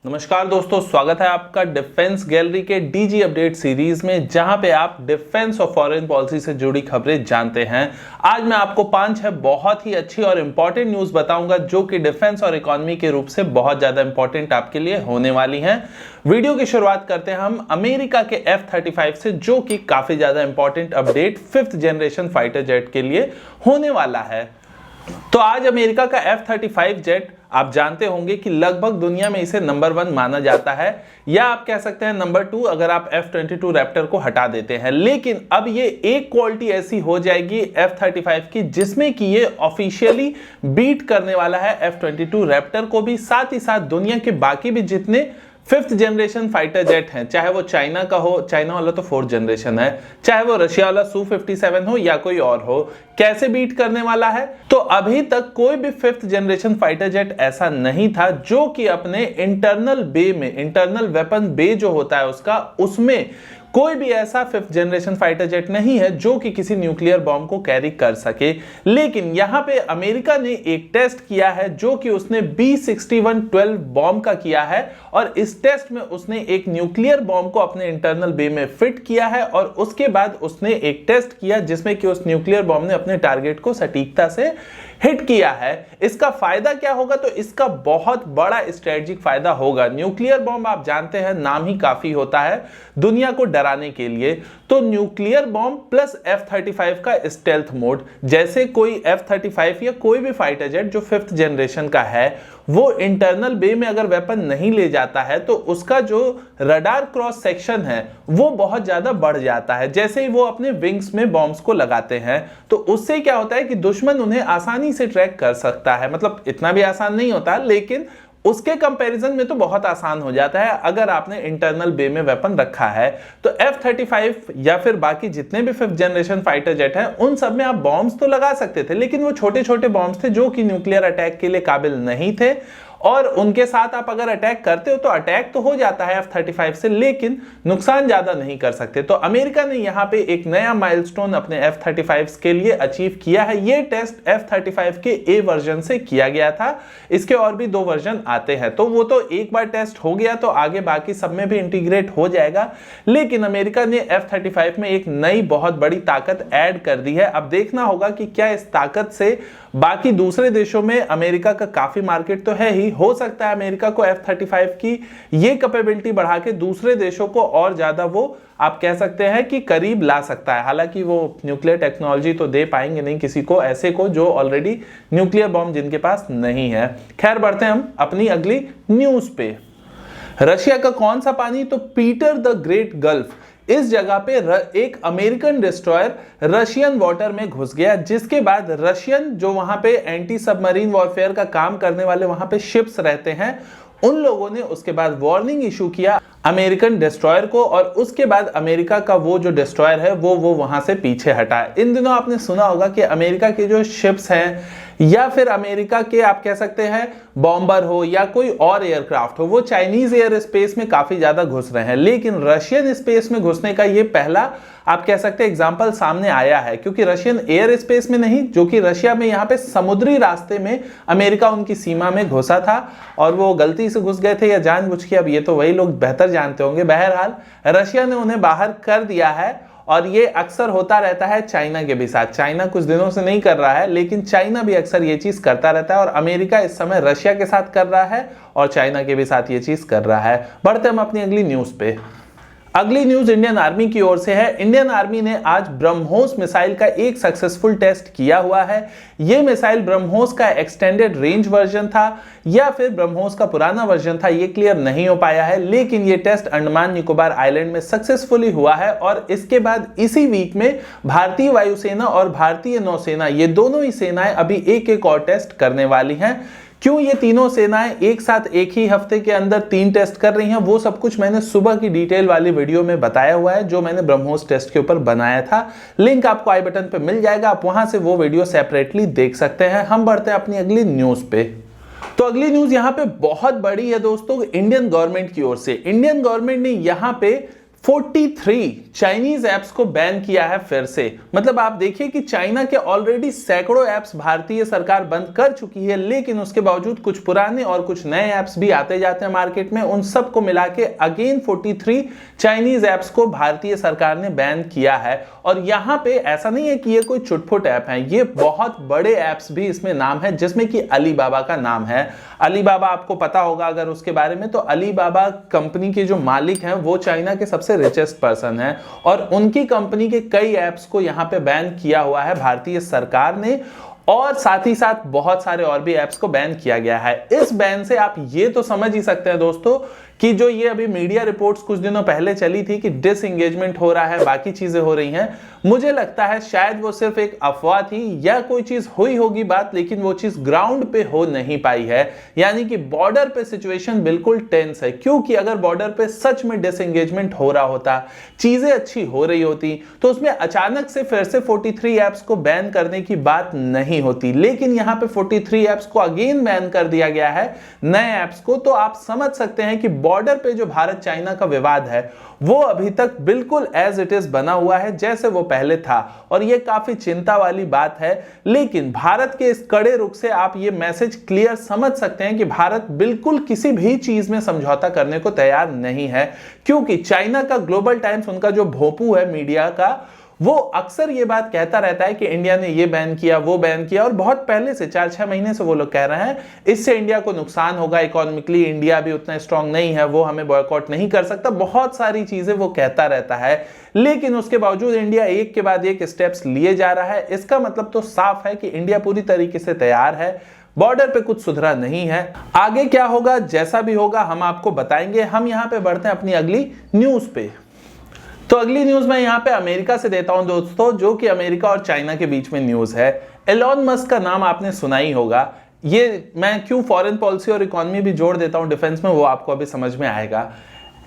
नमस्कार दोस्तों, स्वागत है आपका डिफेंस गैलरी के डीजी अपडेट सीरीज में, जहां पे आप डिफेंस और फॉरेन पॉलिसी से जुड़ी खबरें जानते हैं। आज मैं आपको 5-6 बहुत ही अच्छी और इंपॉर्टेंट न्यूज बताऊंगा जो कि डिफेंस और इकोनॉमी के रूप से बहुत ज्यादा इंपॉर्टेंट आपके लिए होने वाली हैं। वीडियो की शुरुआत करते हैं हम अमेरिका के F-35 से, जो कि काफी ज्यादा important update 5th generation fighter jet के लिए होने वाला है। तो आज अमेरिका का F-35 जेट, आप जानते होंगे कि लगभग दुनिया में इसे नंबर 1 माना जाता है, या आप कह सकते हैं नंबर 2 अगर आप F-22 रैप्टर को हटा देते हैं। लेकिन अब ये एक क्वालिटी ऐसी हो जाएगी F-35 की जिसमें कि ये ऑफिशियली बीट करने वाला है F-22 रैप्टर को भी, साथ ही साथ दुनिया के बाकी भी जितने 5th जनरेशन फाइटर जेट हैं, चाहे वो चाइना का हो, चाइना वाला तो 4th जनरेशन है, चाहे वो रशिया वाला Su-57 हो या कोई और हो, कैसे बीट करने वाला है। तो अभी तक कोई भी 5th जनरेशन फाइटर जेट ऐसा नहीं था जो कि अपने इंटरनल बे में, इंटरनल वेपन बे जो होता है उसका, उसमें कोई भी ऐसा 5th जनरेशन फाइटर जेट नहीं है जो कि किसी न्यूक्लियर बॉम्ब को कैरी कर सके। लेकिन यहां पे अमेरिका ने एक टेस्ट किया है जो कि उसने B-6112 बॉम्ब का किया है, और इस टेस्ट में उसने एक न्यूक्लियर बॉम्ब को अपने इंटरनल बे में फिट किया है, और उसके बाद उसने एक टेस्ट किया जिसमें कि उस न्यूक्लियर बॉम्ब ने अपने टारगेट को सटीकता से हिट किया है। इसका फायदा क्या होगा? तो इसका बहुत बड़ा स्ट्रेटेजिक फायदा होगा। न्यूक्लियर बॉम्ब आप जानते हैं, नाम ही काफी होता है दुनिया को डराने के लिए। तो न्यूक्लियर बॉम्ब प्लस F-35 का स्टेल्थ मोड, जैसे कोई F-35 या कोई भी फाइटर जेट जो 5th जनरेशन का है, वो इंटरनल बे में अगर वेपन नहीं ले जाता है तो उसका जो रडार क्रॉस सेक्शन है वो बहुत ज्यादा बढ़ जाता है। जैसे ही वो अपने विंग्स में बॉम्ब्स को लगाते हैं तो उससे क्या होता है कि दुश्मन उन्हें आसानी से ट्रैक कर सकता है। मतलब इतना भी आसान नहीं होता, लेकिन उसके कंपैरिजन में तो बहुत आसान हो जाता है अगर आपने इंटरनल बे में वेपन रखा है। तो F-35 या फिर बाकी जितने भी 5th जनरेशन फाइटर जेट हैं, उन सब में आप बॉम्ब्स तो लगा सकते थे, लेकिन वो छोटे छोटे बॉम्ब्स थे जो कि न्यूक्लियर अटैक के लिए काबिल नहीं थे, और उनके साथ आप अगर अटैक करते हो तो अटैक तो हो जाता है F-35 से, लेकिन नुकसान ज्यादा नहीं कर सकते। तो अमेरिका ने यहाँ पे एक नया माइलस्टोन अपने F-35 के लिए अचीव किया है। ये टेस्ट F-35 के A वर्जन से किया गया था, इसके और भी 2 वर्जन आते हैं, तो वो तो एक बार टेस्ट हो गया तो आगे बाकी सब में भी इंटीग्रेट हो जाएगा। लेकिन अमेरिका ने F-35 में एक नई बहुत बड़ी ताकत ऐड कर दी है। अब देखना होगा कि क्या इस ताकत से बाकी दूसरे देशों में, अमेरिका का काफी मार्केट तो है ही, हो सकता है अमेरिका को F-35 की ये कैपेबिलिटी बढ़ा के दूसरे देशों को और ज्यादा, वो आप कह सकते हैं कि करीब ला सकता है। हालांकि वो न्यूक्लियर टेक्नोलॉजी तो दे पाएंगे नहीं किसी को ऐसे को जो ऑलरेडी न्यूक्लियर बॉम्ब जिनके पास नहीं है। खैर, बढ़ते हैं हम अपनी अगली न्यूज पे। रशिया का कौन सा पानी? तो पीटर द ग्रेट गल्फ, इस जगह पे एक अमेरिकन डिस्ट्रॉयर रशियन वाटर में घुस गया, जिसके बाद रशियन जो वहां पे एंटी सबमरीन वॉरफेयर का काम करने वाले वहां पे शिप्स रहते हैं, उन लोगों ने उसके बाद वार्निंग इशू किया अमेरिकन डिस्ट्रॉयर को, और उसके बाद अमेरिका का वो जो डिस्ट्रॉयर है वो वहां से पीछे हटा। इन दिनों आपने सुना होगा कि अमेरिका के जो शिप्स हैं या फिर अमेरिका के आप कह सकते हैं बॉम्बर हो या कोई और एयरक्राफ्ट हो, वो चाइनीज एयर स्पेस में काफी ज्यादा घुस रहे हैं। लेकिन रशियन स्पेस में घुसने का ये पहला आप कह सकते हैं एग्जाम्पल सामने आया है, क्योंकि रशियन एयर स्पेस में नहीं, जो कि रशिया में यहाँ पे समुद्री रास्ते में अमेरिका उनकी सीमा में घुसा था, और वो गलती से घुस गए थे या जानबूझ के, अब ये तो वही लोग बेहतर जानते होंगे। बहरहाल रशिया ने उन्हें बाहर कर दिया है, और ये अक्सर होता रहता है चाइना के भी साथ। चाइना कुछ दिनों से नहीं कर रहा है, लेकिन चाइना भी अक्सर ये चीज करता रहता है, और अमेरिका इस समय रशिया के साथ कर रहा है और चाइना के भी साथ ये चीज कर रहा है। बढ़ते हम अपनी अगली न्यूज पे। अगली न्यूज इंडियन आर्मी की ओर से है। इंडियन आर्मी ने आज ब्रह्मोस मिसाइल का एक सक्सेसफुल टेस्ट किया हुआ है। यह मिसाइल ब्रह्मोस का एक्सटेंडेड रेंज वर्जन था या फिर ब्रह्मोस का पुराना वर्जन था, यह क्लियर नहीं हो पाया है, लेकिन यह टेस्ट अंडमान निकोबार आइलैंड में सक्सेसफुली हुआ है। और इसके बाद इसी वीक में भारतीय वायुसेना और भारतीय नौसेना, ये दोनों ही सेनाएं अभी एक और टेस्ट करने वाली हैं। क्यों ये तीनों सेनाएं एक साथ एक ही हफ्ते के अंदर 3 टेस्ट कर रही हैं, वो सब कुछ मैंने सुबह की डिटेल वाली वीडियो में बताया हुआ है, जो मैंने ब्रह्मोस टेस्ट के ऊपर बनाया था। लिंक आपको आई बटन पे मिल जाएगा, आप वहां से वो वीडियो सेपरेटली देख सकते हैं। हम बढ़ते हैं अपनी अगली न्यूज पे। तो अगली न्यूज यहाँ पे बहुत बड़ी है दोस्तों, इंडियन गवर्नमेंट की ओर से। इंडियन गवर्नमेंट ने यहाँ पे 43 चाइनीज ऐप्स को बैन किया है फिर से। मतलब आप देखिए कि चाइना के ऑलरेडी सैकड़ों ऐप्स भारतीय सरकार बंद कर चुकी है, लेकिन उसके बावजूद कुछ पुराने और कुछ नए ऐप्स भी आते जाते हैं मार्केट में। उन सब को मिला के अगेन 43 चाइनीज ऐप्स को भारतीय सरकार ने बैन किया है। और यहां पे ऐसा नहीं है कि ये कोई चुटपुट ऐप है, ये बहुत बड़े ऐप्स भी इसमें नाम है, जिसमें कि अलीबाबा का नाम है। अलीबाबा आपको पता होगा अगर उसके बारे में, तो अलीबाबा कंपनी के जो मालिक हैं वो चाइना के सबसे रिचेस्ट पर्सन हैं और उनकी कंपनी के कई ऐप्स को यहां पे बैन किया हुआ है भारतीय सरकार ने। और साथ ही साथ बहुत सारे और भी ऐप्स को बैन किया गया है। इस बैन से आप ये तो समझ ही सकते हैं दोस्तों कि जो ये अभी मीडिया रिपोर्ट्स कुछ दिनों पहले चली थी कि डिसएंगेजमेंट हो रहा है, बाकी चीजें हो रही हैं, मुझे लगता है शायद वो सिर्फ एक अफवाह थी या कोई चीज हुई होगी बात, लेकिन वो चीज ग्राउंड पे हो नहीं पाई है। यानी कि बॉर्डर पे सिचुएशन बिल्कुल टेंस है, क्योंकि अगर बॉर्डर पे सच में डिसएंगेजमेंट हो रहा होता, चीजें अच्छी हो रही होती, तो उसमें अचानक से फिर से 43 ऐप्स को बैन करने की बात नहीं होती। लेकिन यहां पे 43 ऐप्स को अगेन बैन कर दिया गया है, नए ऐप्स को। तो आप समझ सकते हैं कि बॉर्डर पे जो भारत चाइना का विवाद है वो अभी तक बिल्कुल एज इट इज बना हुआ है जैसे वो पहले था, और ये काफी चिंता वाली बात है। लेकिन भारत के इस कड़े रुख से आप ये मैसेज क्लियर समझ सकते हैं कि भारत बिल्कुल किसी भी चीज में समझौता करने को तैयार नहीं है, क्योंकि चाइना का ग्लोबल टाइम्स, उनका जो भोंपू है मीडिया का, वो अक्सर ये बात कहता रहता है कि इंडिया ने ये बैन किया, वो बैन किया, और बहुत पहले से 4-6 महीने से वो लोग कह रहे हैं इससे इंडिया को नुकसान होगा इकोनॉमिकली, इंडिया भी उतना स्ट्रांग नहीं है, वो हमें बॉयकॉट नहीं कर सकता, बहुत सारी चीजें वो कहता रहता है। लेकिन उसके बावजूद इंडिया एक के बाद एक स्टेप्स लिए जा रहा है। इसका मतलब तो साफ है कि इंडिया पूरी तरीके से तैयार है, बॉर्डर पे कुछ सुधरा नहीं है। आगे क्या होगा, जैसा भी होगा हम आपको बताएंगे। हम यहां पे बढ़ते हैं अपनी अगली न्यूज पे। तो अगली न्यूज मैं यहां पे अमेरिका से देता हूं दोस्तों, जो कि अमेरिका और चाइना के बीच में न्यूज है। एलॉन मस्क का नाम आपने सुना ही होगा। ये मैं क्यों फॉरेन पॉलिसी और इकोनॉमी भी जोड़ देता हूं डिफेंस में, वो आपको अभी समझ में आएगा।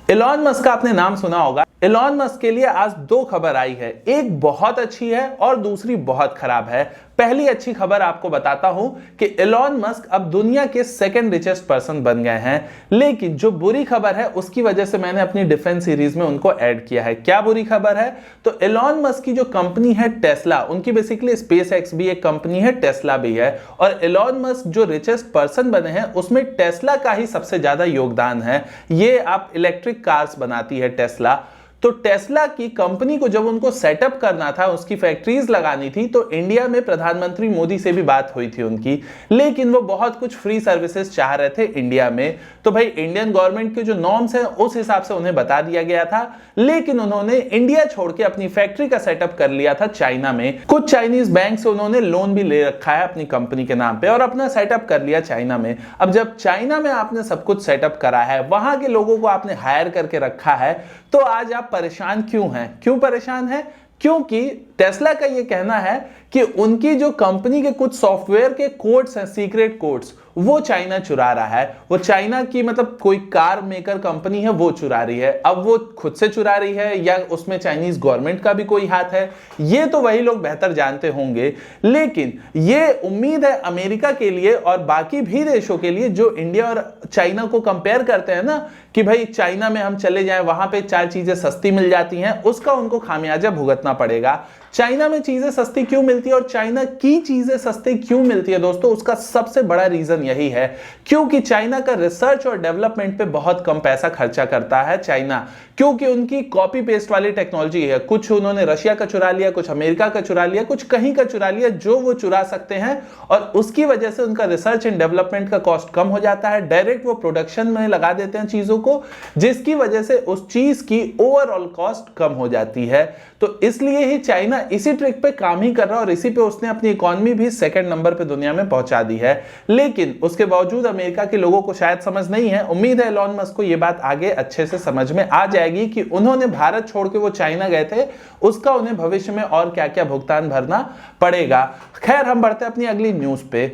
एलॉन मस्क का आपने नाम सुना होगा। एलॉन मस्क के लिए आज 2 खबर आई है, एक बहुत अच्छी है और दूसरी बहुत खराब है। पहली अच्छी खबर आपको बताता हूं कि एलॉन मस्क अब दुनिया के 2nd रिचेस्ट पर्सन बन गए हैं। लेकिन जो बुरी खबर है उसकी वजह से मैंने अपनी डिफेंस सीरीज में उनको ऐड किया है। क्या बुरी खबर है? तो एलॉन मस्क की जो कंपनी है टेस्ला, उनकी बेसिकली स्पेस एक्स भी एक कंपनी है, टेस्ला भी है, और एलॉन मस्क जो रिचेस्ट पर्सन बने हैं उसमें टेस्ला का ही सबसे ज्यादा योगदान है। ये आप इलेक्ट्रिक कार्स बनाती है टेस्ला। तो टेस्ला की कंपनी को जब उनको सेटअप करना था, उसकी फैक्ट्रीज लगानी थी, तो इंडिया में प्रधानमंत्री मोदी से भी बात हुई थी उनकी, लेकिन वो बहुत कुछ फ्री सर्विसेज चाह रहे थे इंडिया में। तो भाई इंडियन गवर्नमेंट के जो नॉर्म्स हैं उस हिसाब से उन्हें बता दिया गया था, लेकिन उन्होंने इंडिया छोड़ के अपनी फैक्ट्री का सेटअप कर लिया था चाइना में। कुछ चाइनीज बैंक से उन्होंने लोन भी ले रखा है अपनी कंपनी के नाम पे और अपना सेटअप कर लिया चाइना में। अब जब चाइना में आपने सब कुछ सेटअप करा है, वहां के लोगों को आपने हायर करके रखा है, तो आज आप परेशान क्यों हैं? क्यों परेशान हैं? क्योंकि टेस्ला का यह कहना है कि उनकी जो कंपनी के कुछ सॉफ्टवेयर के कोड्स हैं, सीक्रेट कोड्स, वो चाइना चुरा रहा है। वो चाइना की मतलब कोई कार मेकर कंपनी है वो चुरा रही है। अब वो खुद से चुरा रही है या उसमें चाइनीज गवर्नमेंट का भी कोई हाथ है, ये तो वही लोग बेहतर जानते होंगे। लेकिन ये उम्मीद है अमेरिका के लिए और बाकी भी देशों के लिए जो इंडिया और चाइना को कंपेयर करते हैं ना, कि भाई चाइना में हम चले जाएं, वहां पे 4 चीजें सस्ती मिल जाती हैं, उसका उनको खामियाजा भुगतना पड़ेगा। चाइना में चीजें सस्ती क्यों मिलती है और चाइना की चीजें सस्ती क्यों मिलती है दोस्तों, उसका सबसे बड़ा रीजन यही है क्योंकि चाइना का रिसर्च और डेवलपमेंट पे बहुत कम पैसा खर्चा करता है चाइना, क्योंकि उनकी कॉपी पेस्ट वाली टेक्नोलॉजी है। कुछ उन्होंने रशिया का चुरा लिया, कुछ अमेरिका का चुरा लिया, कुछ कहीं का चुरा लिया जो वो चुरा सकते हैं, और उसकी वजह से उनका रिसर्च एंड डेवलपमेंट का कॉस्ट कम हो जाता है। डायरेक्ट वो प्रोडक्शन में लगा देते हैं चीजों को, जिसकी वजह से उस चीज की ओवरऑल कॉस्ट कम हो जाती है। तो इसलिए ही चाइना इसी ट्रिक पे काम ही कर रहा है और इसी पे उसने अपनी इकोनॉमी भी 2nd नंबर पे दुनिया में पहुंचा दी है। लेकिन उसके बावजूद अमेरिका के लोगों को शायद समझ नहीं है। उम्मीद है एलॉन मस्क को ये बात आगे अच्छे से समझ में आ जाएगी कि उन्होंने भारत छोड़ के वो चाइना गए थे, उसका उन्हें भविष्य में और क्या क्या भुगतान भरना पड़ेगा। खैर हम बढ़ते हैं अपनी अगली न्यूज पे।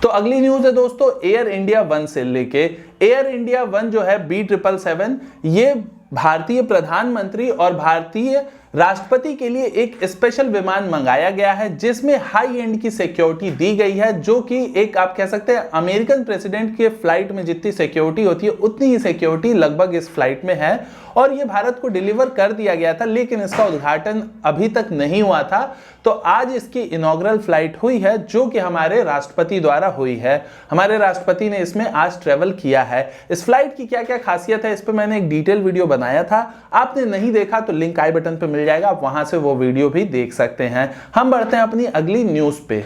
तो अगली न्यूज है दोस्तों एयर इंडिया 1 से लेके। एयर इंडिया 1 जो है B777, ये भारतीय प्रधानमंत्री और भारतीय राष्ट्रपति के लिए एक स्पेशल विमान मंगाया गया है जिसमें हाई एंड की सिक्योरिटी दी गई है, जो कि एक आप कह सकते हैं अमेरिकन प्रेसिडेंट के फ्लाइट में जितनी सिक्योरिटी होती है उतनी ही सिक्योरिटी लगभग इस फ्लाइट में है। और ये भारत को डिलीवर कर दिया गया था, लेकिन इसका उद्घाटन अभी तक नहीं हुआ था। तो आज इसकी इनॉग्रल फ्लाइट हुई है, जो कि हमारे राष्ट्रपति द्वारा हुई है। हमारे राष्ट्रपति ने इसमें आज ट्रेवल किया है। इस फ्लाइट की क्या क्या खासियत है, इस पर मैंने एक डिटेल वीडियो बनाया था। आपने नहीं देखा तो लिंक आई बटन पे मिल जाएगा, आप वहां से वो वीडियो भी देख सकते हैं। हम बढ़ते हैं अपनी अगली न्यूज पे।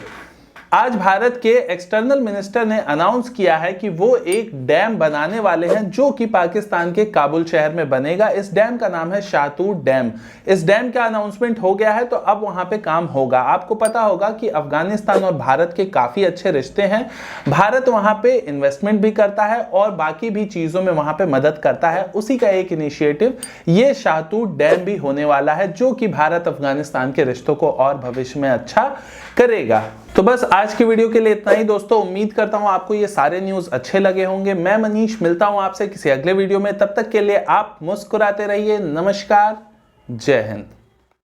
आज भारत के एक्सटर्नल मिनिस्टर ने अनाउंस किया है कि वो एक डैम बनाने वाले हैं, जो कि पाकिस्तान के काबुल शहर में बनेगा। इस डैम का नाम है शाहतूत डैम। इस डैम का अनाउंसमेंट हो गया है, तो अब वहां पे काम होगा। आपको पता होगा कि अफगानिस्तान और भारत के काफी अच्छे रिश्ते हैं। भारत वहां पे इन्वेस्टमेंट भी करता है और बाकी भी चीजों में वहां पे मदद करता है। उसी का एक इनिशिएटिव ये शाहतूत डैम भी होने वाला है, जो कि भारत अफगानिस्तान के रिश्तों को और भविष्य में अच्छा करेगा। तो बस आज की वीडियो के लिए इतना ही दोस्तों। उम्मीद करता हूं आपको ये सारे न्यूज़ अच्छे लगे होंगे। मैं मनीष मिलता हूं आपसे किसी अगले वीडियो में। तब तक के लिए आप मुस्कुराते रहिए। नमस्कार, जय हिंद।